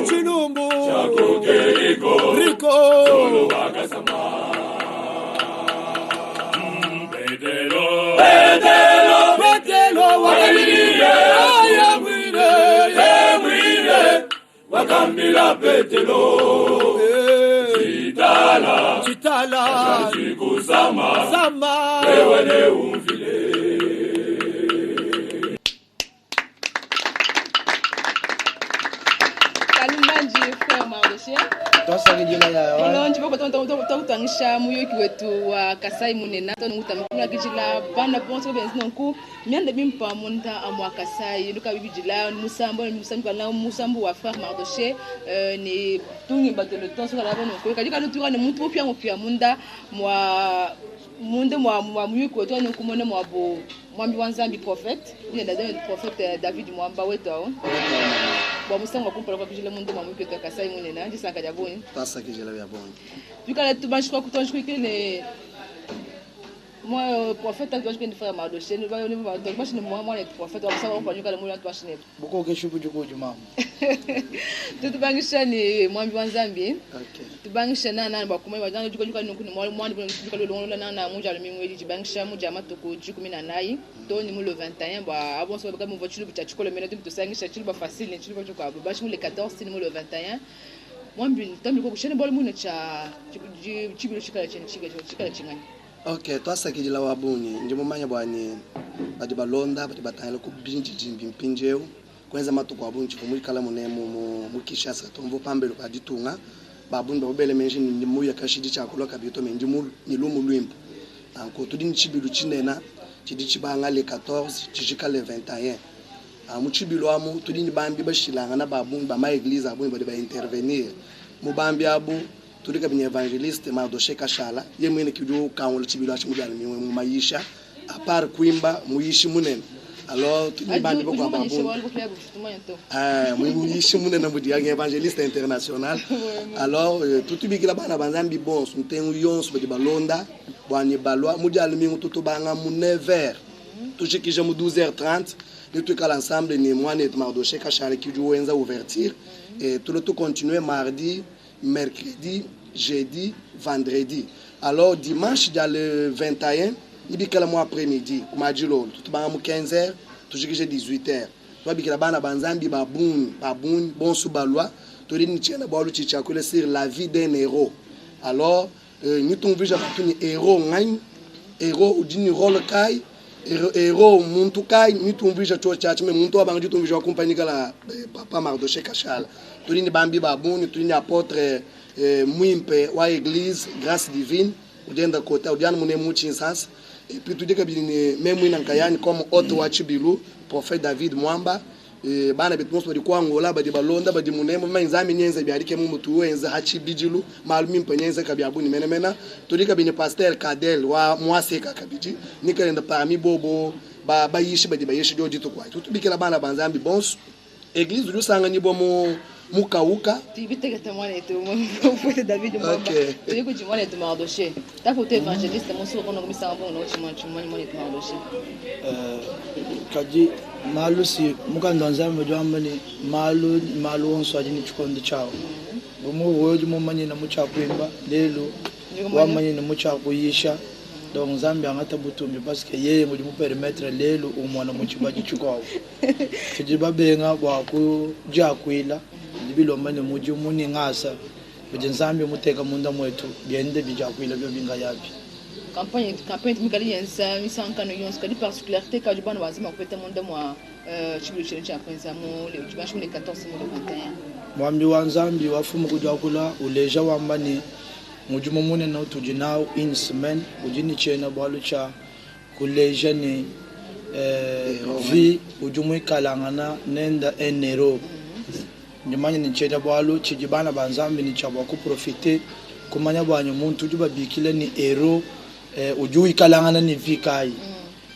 Chilumbu Rico Bedelo Wakamile Wakamila Bedelo Chitala Sama Ewele umvile. Olonji boko tangisha muyoki wetu wa Kasai Munena to nguta mkuna kijila bana ponso benzi nonku miande bimpa monta amwa Kasai luka bibijila musambo musambo wa frère Mardoché ni tungi batelo tonso kala bono ko kadika lutura ne muntu opia opia munda mwa muyoki wetu ne kumone mwa bo mwambi wanzambi prophète ni ndaza prophète David mwamba wetu bon musango kumpala kwa kijile mundu mwa muyoki wetu Kasai Munena ndisaka jaboni passa que já bom. Duka tu banchi kwa kutonji kwa kile moi prophète a que frère Mardoché nous va donc moi je moi le prophète on ça on va nyuka le mula tu achine beaucoup que chupu juko juma tu bangisha ni mwambi wa Nzambi okay tu bangisha na ba kuma ba jana juko juka ni mwambi juka le longo na muja le mimwe di bangisha muja matoko juko mina nai to ni mu le 21 ba abon so ba mu voiture bi chachiko le mena tu sangisha chilba facile ni chilba juko ba bashi mu le 14 ni mu le 21 mwambi tambi ko kushene bol muna cha chibilo chikala chingani. Okay, twasa que de lá o abuni, de mamãe bani, badi balonda, badi batalha com binti de pinjeu, coisa mato com abuni, tipo muito calamonemo, mukishasa, tombo pambelo badi tunga, babuni babele menji ni muya kashidi cha kuloka bito menji mul ni lumu luimpo. Anko tudini chibilo chinena, chidi chibanga le 14, chijika le 21. Muchibilo amu tudini bambi bashilanga na babuni ba ma église abuni badi ba intervenir. Mubambi abu tulika binye evangeliste Mardoché Kashala yemwene kidu kawo chibilo achimujana mwe mumayisha apart kuimba muyishi munene alors tudini bambi boko babu muyishi munene mudi ya evangeliste international alors tutubikila bana banzambi bon suntengu yonso badi balonda bwani balwa mujala mingu tutubanga mu 9h tushikije mu 12h30 nous tous ensemble ni mwana et Mardoché Kashala qui joue wenza ouverture et tout le tout continuer mardi, mercredi, jeudi, vendredi. Alors dimanche dans le 21, il dit que le mois après-midi, comme a dit l'autre, tout le monde 15h, tout le monde 18h. Toi bi que la bana banzambi baboun bon sous balwa, tout le monde tient balo chichakule sur la vie d'un héros. Alors nous ton vu un héros héros ou d'une rôle kai héros muntu kai mitumvisha cho chachi me muntu abanga jitumvisha akompagnika la papa Mardoché Kashala tulini bambi babuni tulini apôtre mwimpe wa église grâce divine udenda kota udiana mune muchi sasa et puis tudika bilini même ina nkayani comme autre wa chibilu prophète David Mwamba bana bitmos badi kwangola badi balonda badi munemo manzami nyenza byarike mu mutu wenza hachi bijilu malumi mpenyenza kabyabuni menemena tulika bini pasteur Kadel wa mwaseka kabiji nikalenda parmi bobo ba yishi badi bayishi doji to kwa tutubikira bana banzambi bons église du sanga ni bomo mukauka tibiteka tamane to mo David Mwamba tuliko jimwane to Mardoché tapo te evangeliste mo so kono komisa mbongo no chimani mone to Mardoché kaji malu si mukando nzambe jwambani malu onso ajini chikondi chao bomo woje mo manye na mucha kwimba lelo wa manye na mucha kuyisha donc nzambe angata butumbi parce que yeye ngodi mu permettre lelo umwana mu chibaji chikwawo chijiba benga bwa ku jakwila libilo mane muji muni ngasa bje nzambe muteka munda mwetu byende bijakwila byo binga yapi campagne mikali yensa misankano yonska di particularité ka jibana wazima kupeta munda mwa chibulu chencha kwenza mu le chibashi mu 14 mu 21 mwambi wa nzambi wafumu kujakula uleja wambani mujumo mune na tujinao in semaine ujini chena balucha kuleja ni vi ujumu ikalangana nenda enero nyamanya ni chena balu chijibana banzambi ni chabwa ku profiter kumanya bwanyu muntu juba bikile ni ero uju ikalangana ni vikai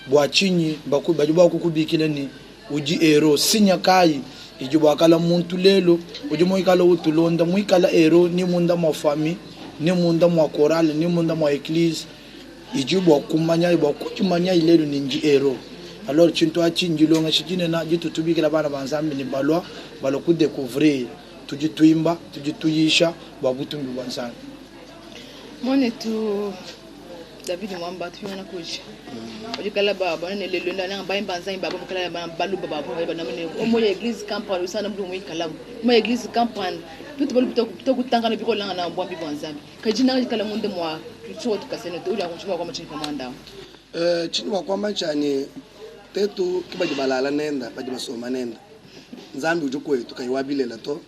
bwachinyi bajuba kukubikile ni uji ero sinya kai ijuba kala muntu lelo ujumu ikala utulonda mu ikala ero ni munda mwa fami ni munda mwa chorale ni munda mwa église ijubo kumanya ibo kuchimanya ilelo ninji ero alors chinto achinjilonga chikine na jitutubikira bana banzambi ni balwa balo ku découvrir tujituimba tujituyisha babutumbi banzambi mone tu David Mwamba tu yana kuji ojikala baba ne lelo ndana ba imbanza baba mukala balu baba baba na mene omo église campagne usana mdu mu ikalamu mo église campagne tutu balu to kutangana biko langa na mbwambi banzambi kajina jikala munde mwa tucho tukasene to uli akunchima kwa machini komanda chini wa kwa machani tetu kibaji balala nenda baji basoma nenda nzambi ujukwetu kaiwabilela to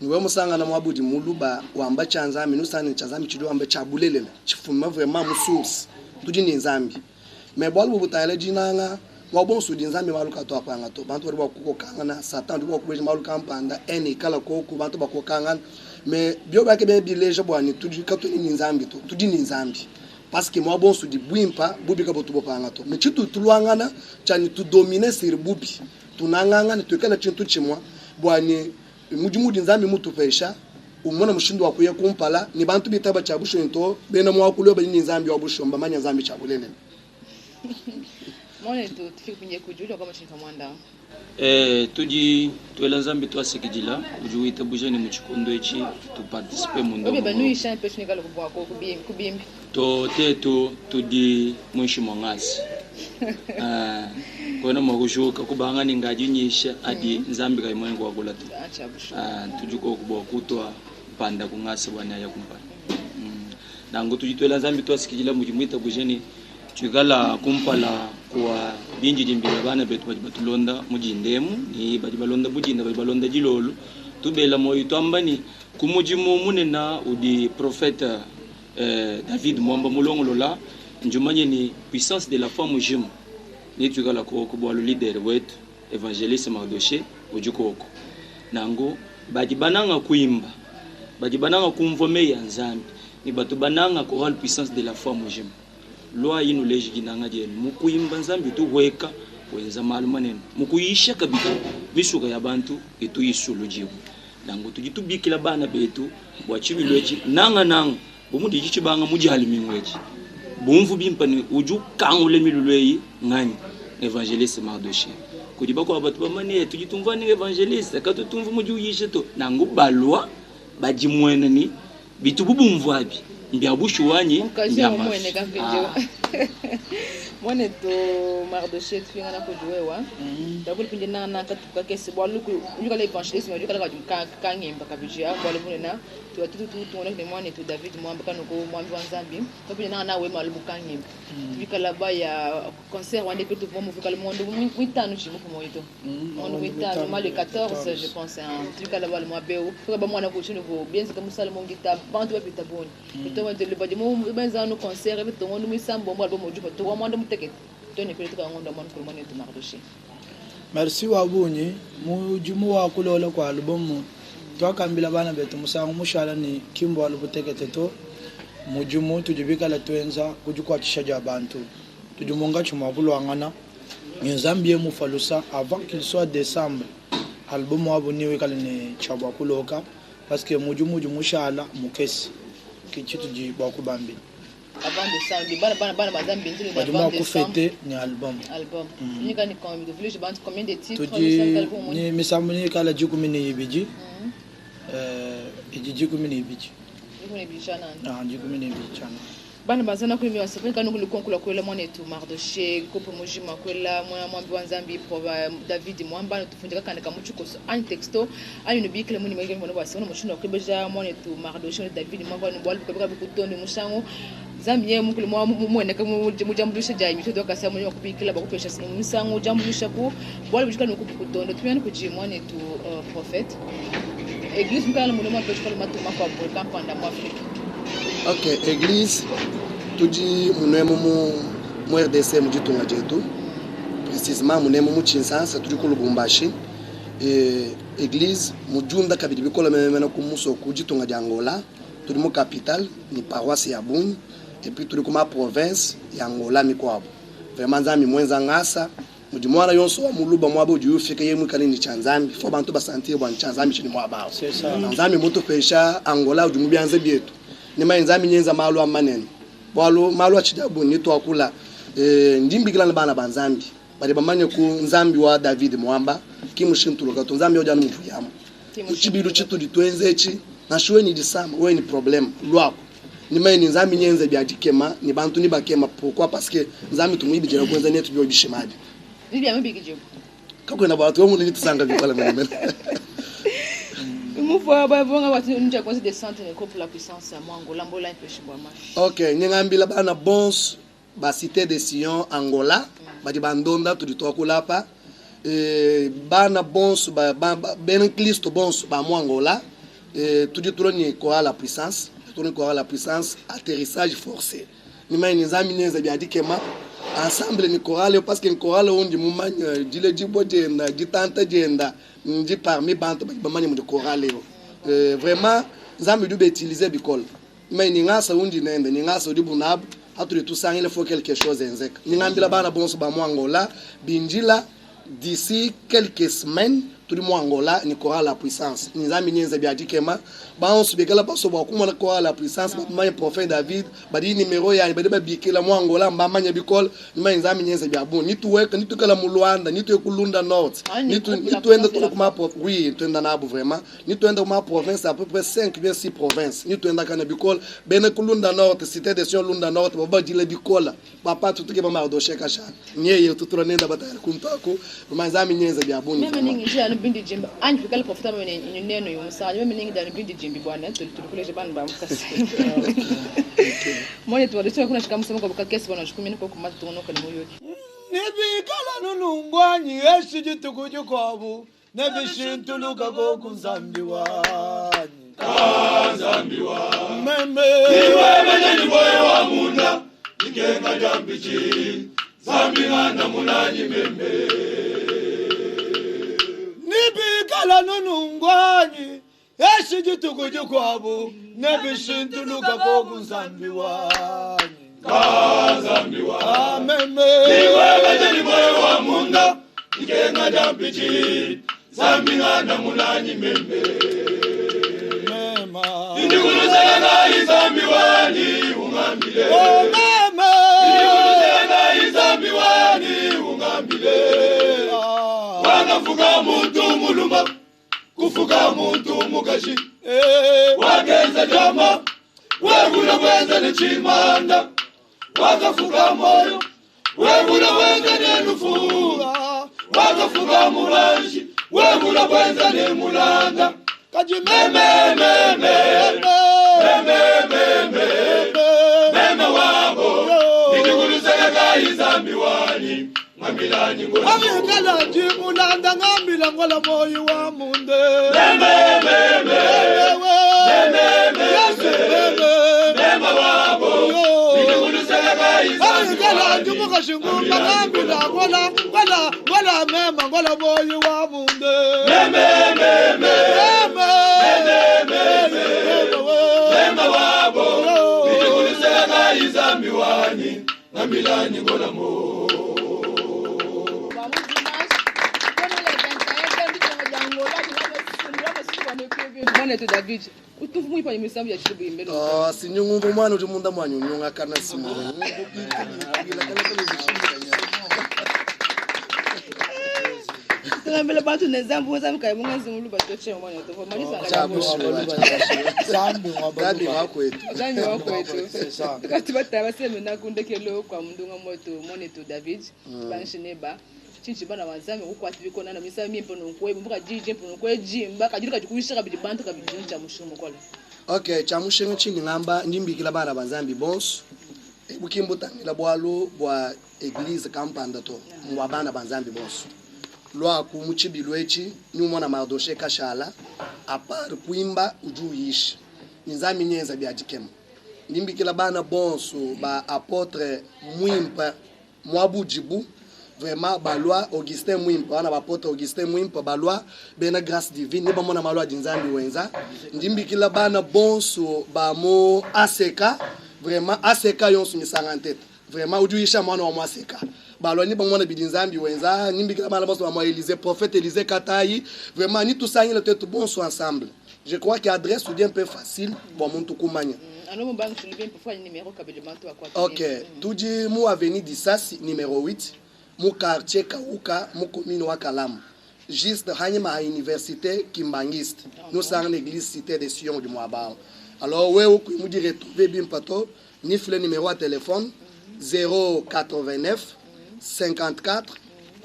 niwe musanga na mwabudi muluba wamba chanzami nusani chanzami chido wamba chabulelela chifuma vraiment musource tudini nzambi me bwalu butayele jinanga wabonsu dinzambi maluka to apanga to bantu bari bakukokanga na satan ndi bakubeje maluka mpanda eni kala koku bantu bakokanga me bio bake be bileje bwani tudi katuni nzambi to tudini nzambi parce que moi bonsu di bwimpa bubi ka botu bopanga to me chitu tulwangana chani tu dominer sur bubi tunanganga ni tukala chintu chimwa bwani mujimudi nzambi mutupesha umona mushindo wakuye kumpala ni bantu bitaba chabusho into bena mwakulo bani nzambi wabusho mbamanya nzambi chabulele mone tu tufikunye kujulwa kama chini kamanda tuji tuela nzambi twasekijila ujuita bujani muchikondo echi tu participer mundo obe banu isha peshi nikalo kubwa ko kubimbi to tetu tudi mwishi mwangazi kona magushuka kubanga ningajinyisha adi nzambi kai mwengo wakula tu tujuko kubwa kutwa panda kungasa bwana ya kumpana nango tujitwela nzambi twasikijila mujimwita bujani chigala kumpala kwa binji jimbira bana betu batulonda mujindemu ni balonda bujinda balonda jilolo tubela moyo twambani kumujimu munena udi prophète David Mwamba mulongolola njumanye ni puissance de la foi mujimu ni chigala ko bwa leader wetu evangeliste Mardoché ujukoko nango bajibananga kuimba bajibananga kumvome ya nzambi ni batu bananga ko puissance de la foi mujimu loa yinu leji ginanga jenu mukuimba nzambi tuweka wenza malu maneno mukuyisha kabika bisuka ya bantu etu yisulu jibu nango tujitubikila bana betu bwachibilwechi nanga bumundi jichibanga mujali mingwechi bumvu bimpani uju kangule milulweyi ngani evangeliste Mardoché kudiba kwa batu bamane tujitumvani evangeliste katutumvu mujuyisha to nango balwa bajimwena ni bitu bubumvu abi mbiabushu wanyi mbiama mone to Mardoché tufinga na kujuewa dabul pinje na katuka kesi bwalu kujukala evangeliste kujukala kangimba kabijia bwalu munena tuatutu tuona ni mwane to David Mwamba kanoko mwambi wanzambi topinje na we malu kangimba kujukala ba ya concert wande que tout monde kujukala monde mwitano chimu ko moito on mwitano mal le 14 je pense kujukala ba le mwabeu ko ba mwana ko chino ko bien comme ça le mongita bantu ba pitaboni to wande le badimo benza no concert et to monde mwisambo mwa bo mojupa to monde muteke to ne pele to ngondo mon ko mone to Mardoché merci wabunyi mujimu wa kulola kwa albumu twakambila bana betu musango mushala ni kimbo alubutekete to mujimu tujibika la twenza kujukwa chishaja abantu tujumunga chuma bulwangana nzambi mu falusa avant qu'il soit décembre albumu abuniwe kale ne chabwa kuloka parce que mujimu mushala mukesi kichitu ji bakubambi avant décembre bana bazambi nzuri na avant décembre ni album ni kani quand même de je pense combien de titres ni misamuni kala jukumi ni ibiji jikumi ni ibiji jikumi ni ibiji chana bana bazana kulimi wasafiri kanu kulikonkula kwela mwanetu Mardoché kopo mujima kwela mwana mwambi wanzambi po David Mwamba tufunjika kandika muchuko an texto ayo no bikle muni mwenge mwana basi ono muchuno kwebeja mwanetu Mardoché David Mwamba no bwali kabika bikutondo mushango zambi ye mukule mwene kama mujambulisha jayi mitodo akasa mwenye wakubikila bakupesha musango jambulisha ku bwali bujika no kukutondo tuyani kujima mwanetu prophète église mbala mwana mwambi kwa matuma kwa campagne mu Afrique. Ok, église tuji munemo mu RDC mujitunga jetu précisément munemo mu Kinshasa tuji ku Lubumbashi église mujunda kabiri bikola memena ku muso kujitunga ja Angola tuli mu capitale ni paroisse ya Buni et puis tuli kuma province ya Angola mikwabo vraiment nzami mwenza ngasa mujimwana yonso wa muluba mwabo ujufika yemwe kalini chanzambi fo bantu basantir bwa chanzambi chini mwabao c'est ça nzami muto pesha Angola ujumubyanze bietu ni mainzami nyenza malu amanene bwalo malo achidabu ni to akula ndimbikila bana banzambi bali bamanye ku nzambi wa David Mwamba kimushintulo ka nzambi oja n'umuntu yamo uchibiru chitu ditwenzechi na shweni disama we ni problem lwako ni maini nzambi nyenze byadikema ni bantu ni bakema pourquoi parce que nzambi tumwibi jera kwenza netu byo bishimadi bibi amebiki jibu kako na batu omuntu nitusanga bikala mene Mufwa babonga watu nje kwa des centaines pour la puissance à Angola mbola impeshi bwa mashi. OK, nyangambila bana bons ba cité de Sion Angola, ba di bandonda tu di tokulapa. Bana bons ba ben Christ bons ba mo Angola. Tu di troni kwa la puissance, troni kwa la puissance atterrissage forcé. Ni mai nizami neza bya dikema ensemble ni chorale parce que chorale onde mumanya dile jibo jenda ditanta jenda ndi parmi bantu bamanya mu chorale vraiment nzambi du utiliser bicol mais ni ngasa undi nende ni ngasa udi bunab hatu tout ça il faut quelque chose enzeka ni ngambila bana bonso ba Angola binjila d'ici quelques semaines tout mo Angola ni chorale la puissance ni nzambi nyenza bya dikema ba on subekala baso ba kuma na chorale la puissance ba manya prophète David ba di numéro ya ba de ba bikela mo Angola mba manya bicol ni mai nzambi nyenza bya bon ni tuweka ni tukala mu Luanda ni tuekulunda north ni tuenda to kuma oui tuenda nabo vraiment ni tuenda kuma province à peu près 5 bien 6 provinces ni tuenda kana bicol bena kulunda north cité de Sion lunda north ba di le bicola papa tutuke ba mardo sheka sha nyeye tuturonenda batara kuntako mai nzambi nyenza bya bon bindi jimba anyi fikala profita mwe neno yomusaje mwe ningi dani bindi jimbi bwana tulikuleje bana ba mukasi mwe tuwadisha kuna shika msemo kwa kesi bwana shukumi niko kumata tunoka ni moyo nibikala nunungwanyi eshiji tukujukobu nebishintuluka go kunzambi wani kanzambi wani meme niwe menye moyo wa munda nikenga jambichi zambi ngana munanyi meme nibikala nunungwanyi eshiji tukujukobu nebishintuluka go kunzambi wani kanzambi wani meme niwe menye moyo wa munda nikenga jambichi zambi ngana munanyi meme Indikulusana izambi wani ungambile oh mama Indikulusana izambi wani ungambile Wakafuka muntu muluma Kufuka muntu mukashi Wakeza jama Wegula weza ni chimanda Wakafuka moyo Wegula weza ni nufuga Wakafuka muranshi Wegula weza ni mulanda Kaji meme wabo Nidikulusaya kaizambi wani Ngambila nyingola Ngambila jimulanda ngambila ngola moyo wa munde Meme wabo Nidikulusaya kaizambi wani Ngambila jimukashingumba ngambila ngola mema ngola moyo wa munde Mema wabo Nidikulusaya izambi wani Ngambila nyingola mo Mwana tu David utufu ipa imisambu ya chibu imbele sinyungu mwana utumunda mwanyu nyunga kana simu Ngambele bantu nezambu zambu kai munga zimulu batoche mwana to malisa Gadi wako wetu tukati bataba semena kundekelo kwa mundunga moto mwana tu David banshineba chinchi bana wazame ukwati biko nana misa mimpo nonkwe mbuka jije mpo nonkwe jimba kajirika jikuishaka bidibantu kabijinja cha mushumo kola okay cha mushumo chini ngamba ndimbikila bana banzambi bons bukimbuta ngila bwalo bwa église kampanda to mwa bana banzambi bons lwa ku muchibilwe echi ni umona mardoshe kashala apart kuimba ujuishi nzami nyenza byadikema ndimbikila bana bons ba apôtre mwimpa mwabujibu vraiment balwa Augustin Mwimpa wana bapote Augustin Mwimpa balwa bena grâce divine ba mona malwa dinzambi wenza ndimbikila bana bonso ba mo aseka vraiment aseka yonsu misanga ntete vraiment ujuisha mwana wa mwaseka balwa ni ba mona bidinzambi wenza ndimbikila bana bonso ba mo Élysée prophète Élysée Katayi vraiment ni tout ça il est tout bonso ensemble je crois que adresse ou bien un peu facile bon muntu kumanya Ok, tout dit moi avenue d'Issas numéro 8, mon quartier Kauka, mon commune Wakalam. Juste à l'université Kimbangiste. Nous sommes l'église cité des Sion du Moabal. Alors, oui, vous dites retrouver bien pato, ni le numéro de téléphone 089 54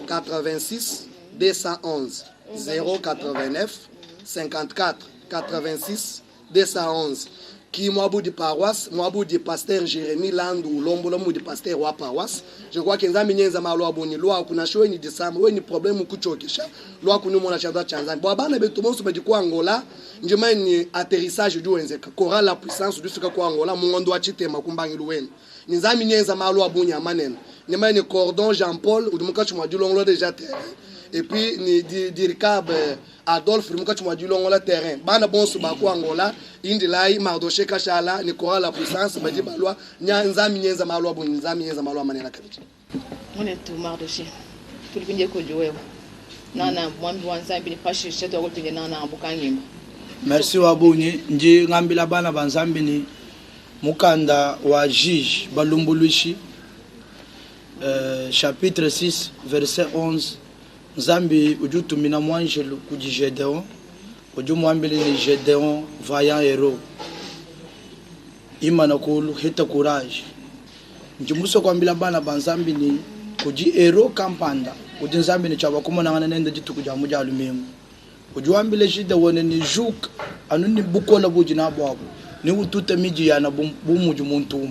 86 211. 089 54 86 211. Qui moi bout de paroisse, moi bout de pasteur Jérémy Landou, l'ombre de pasteur wa paroisse. Je crois que nous avons mis en loi boni loi kuna show ni décembre, ni problème kuchokesha. Loi kunu mona chadwa chanzani. Bo bana betu monso be kwa Angola, njema ni atterrissage du wenzeka. Kora la puissance du fika kwa Angola, mungondo achite makumbangi luwen. Nous avons mis en loi boni amanen. Njema ni cordon Jean-Paul ou dumuka chuma du longo déjà terrain. Et puis ni dirikab Adolphe dumuka chuma du longo la terrain. Bana bonso ba kwa Angola. Indilai Mardoché Kachala ni kora la puissance badi balwa nyanza minyenza malwa boni nzami nyenza malwa manena kabiti. On est tout Mardoché. Tout le monde est connu. Nana mwambi wanza bini pashi cheto akotinge nana ambukangimba. Merci wabonye nje ngambila bana banzambi ni mukanda wa juge balumbulushi chapitre 6 verset 11 Zambi ujutumina mwanjelu kujigedeon ujumwambile ni Gédéon vaillant héros imana kulu hita courage njumuso kwambila bana banzambi ni kuji héros kampanda uji nzambi ni chaba kumona ngana nenda jitu kuja muja alumengu ujuambile shida wone ni juk anuni bukola buji na bwabo ni utute miji yana bumuju muntu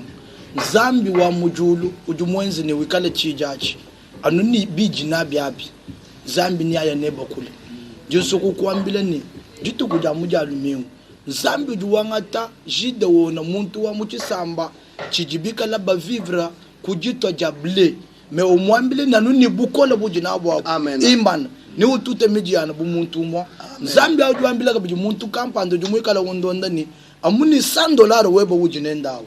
nzambi wa mujulu ujumwenzi ni wikale chijachi anuni biji na biabi zambi ni aya neba kule jusuku kwambile ni jitu kuja muja alumengu zambi juwangata jide wona muntu wa muchisamba chijibika laba vivra kujitwa jable me omwambile nanuni bukola buji na bwabo imana ni utute miji yana bumuntu mwa zambi ajuambila ka buji muntu kampando jumwikala wondonda ni amuni $100 webo buji nenda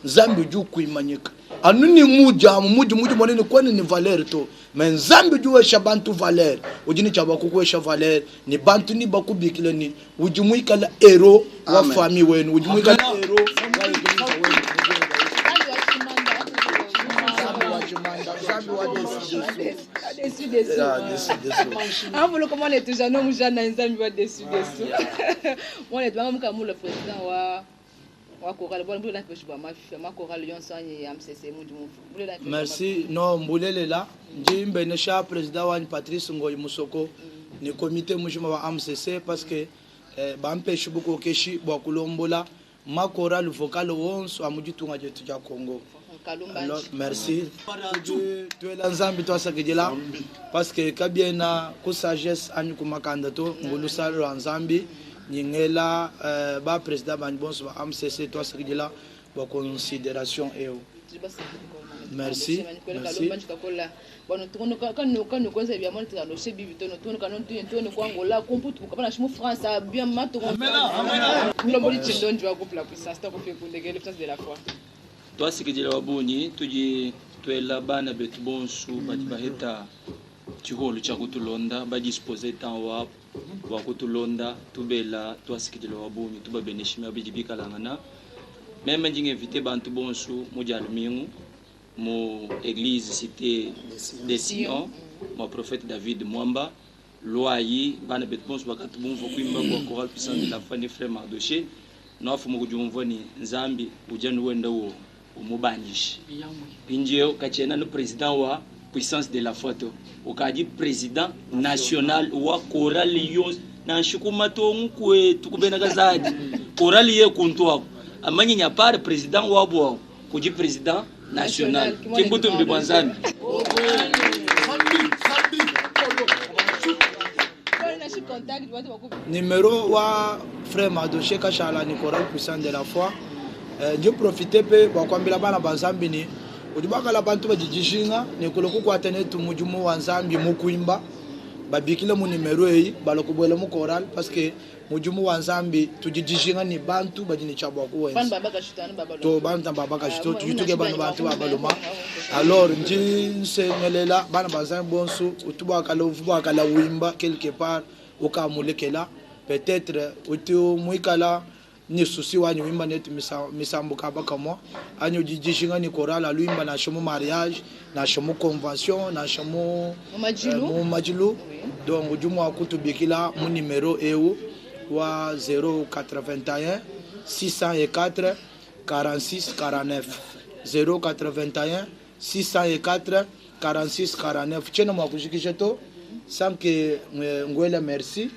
zambi ju kuimanyika anuni muja muji monene kwani ni valeur to men zambi juwe shabantu valeur ujini chaba kukwesha valeur ni bantu ni bakubikile ni ujumuikala hero wa fami wenu ujumuikala hero wa eglise wenu ah vous le comment les tous jeunes nous jeunes nzambi wa dessus moi les doit même le président wa chorale bon mbula pe shwa ma chorale yonsanye MCC mudimu merci no mbulele la njimbe ne sha président wa Patrice Ngoyi Musoko ni comité mujima wa MCC parce que ba mpeshe buko keshi bwa kulombola ma chorale vocale wonso amujitunga jetu ja Congo. Alors merci tu es l'ensemble toi sakijela parce que kabiena ku sagesse anyu kumakanda to ngulusa l'ensemble nyingela ba président ban bonso ba MCC toi sakijela ba considération eo merci bon tourne quand kwanza bia mwana tano shebi bitono tourne quand tourne kwa Angola komputu kwa na shimu France bien mato lomboli tindonji wa couple la puissance to ko fait pour dégager l'essence de la foi. Toi sikijela wabonyi tuji twela bana betu bonsu bati baheta chiholo cha kutulonda ba disposer temps wa kutulonda tubela toi sikijela wabonyi tuba beneshima bijibika langana même ndinge invité bantu bonsu mujal mingu mo église cité des Sion mon prophète David Mwamba loyi bana betu bonsu bakatu bonvo kuimba kwa chorale puissance de la foi ni frère Mardoché nofu mukujumvoni nzambi ujanu wenda wo umubanyishi pinjeo kachena no président wa puissance de la photo okaji président national wa chorale yos na shikumato nkwe tukubena kazadi chorale ye kunto amanyi nyapare président wa bwa kuji président national kimbuto mbibwanzani numéro wa frère Mardoché Kachala ni chorale puissance de la foi. Je profite pe bakwambila bana bazambi ni udibaka la bantu bajijishinga ni koloku kwa tene tumujumu wanzambi mukuimba babikile mu numero yi balokubwela mu chorale parce que mujumu wanzambi tujijishinga ni bantu bajini chabwa kuwe to banta babaka shito tujutuke bana bantu babaloma alors nsengelela bana bazambi bonsu utubaka lovubaka la wimba quelque part okamulekela peut-être utu muikala ni susi wanyu wimba netu misambu kaba kama anyo jijishinga ni korala luimba na shomo mariage na shomo convention na shomo majilu donc ujumu wa kutubikila mu numero eu wa 081 604 46 49 081 604 46 49 chena mwa kushikisha to sanke ngwela merci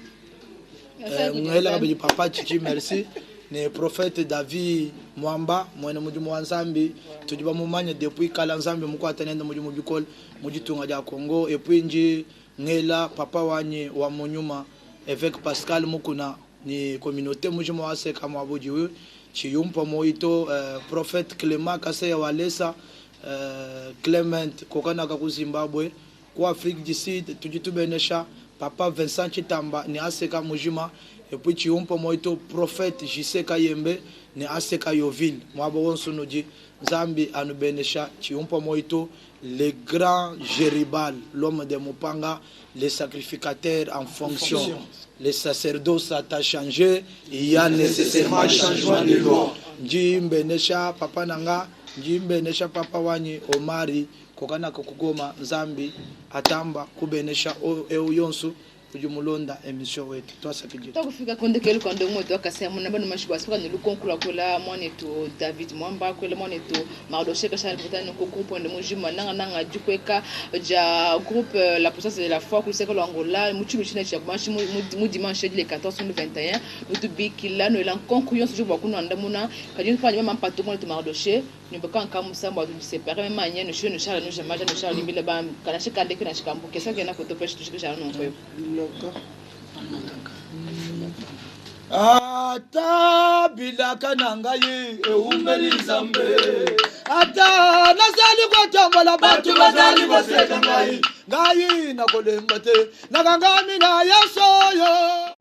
ngwela kabili papa chichi merci ne prophète David Mwamba mwene mujumu wa Nzambi tujiba mumanya depuis kala Nzambi muko atanenda mujumu bikol mujitunga ja Congo et puis nji ngela papa wanye wa munyuma avec Pascal mukuna ni communauté mujumu wa seka mwabuji chiyumpa moito prophète Clément Kase ya Walesa Clement kokana ka ku Zimbabwe ku Afrique du Sud tujitubenesha papa Vincent Chitamba ni aseka mujima et puis chiyumpa moito prophète Jiseka Yembe ni aseka Yoville mwabo wonsunuji Nzambi anubenesha chiyumpa moito le grand Géribal l'homme de Mupanga les sacrificateurs en fonction les sacerdoce a changé il y a nécessairement changement de loi njimbe nesha papa nanga njimbe nesha papa wani Omari kokana kokugoma Nzambi atamba kubenesha yonsu kujumulonda emission wetu twasakije tukufika konde kele konde mwetu akasema na bano mashibwa sika ne lukonkula kola moneto David Mwamba kola moneto Mardoché kasha botani ko groupe de mujima nanga jukweka ja groupe la puissance de la foi ku seka Angola muchu chine cha kumashi mu dimanche le 14 21 mutu bikila no la concurrence jo bakuna ndamuna kadini fanya mama pato moneto Mardoché ni baka nkamu samba tu séparer même anya no chine chala no jamaja no chala limbile ba kana shika deke na shikambu kesa kena ko to pesh tushika chala no ko ata bilaka nangayi Eumeli Nzambe ata nazali kotambola batu bazali koseka ngai nakolemba te nakangami na Yesu yo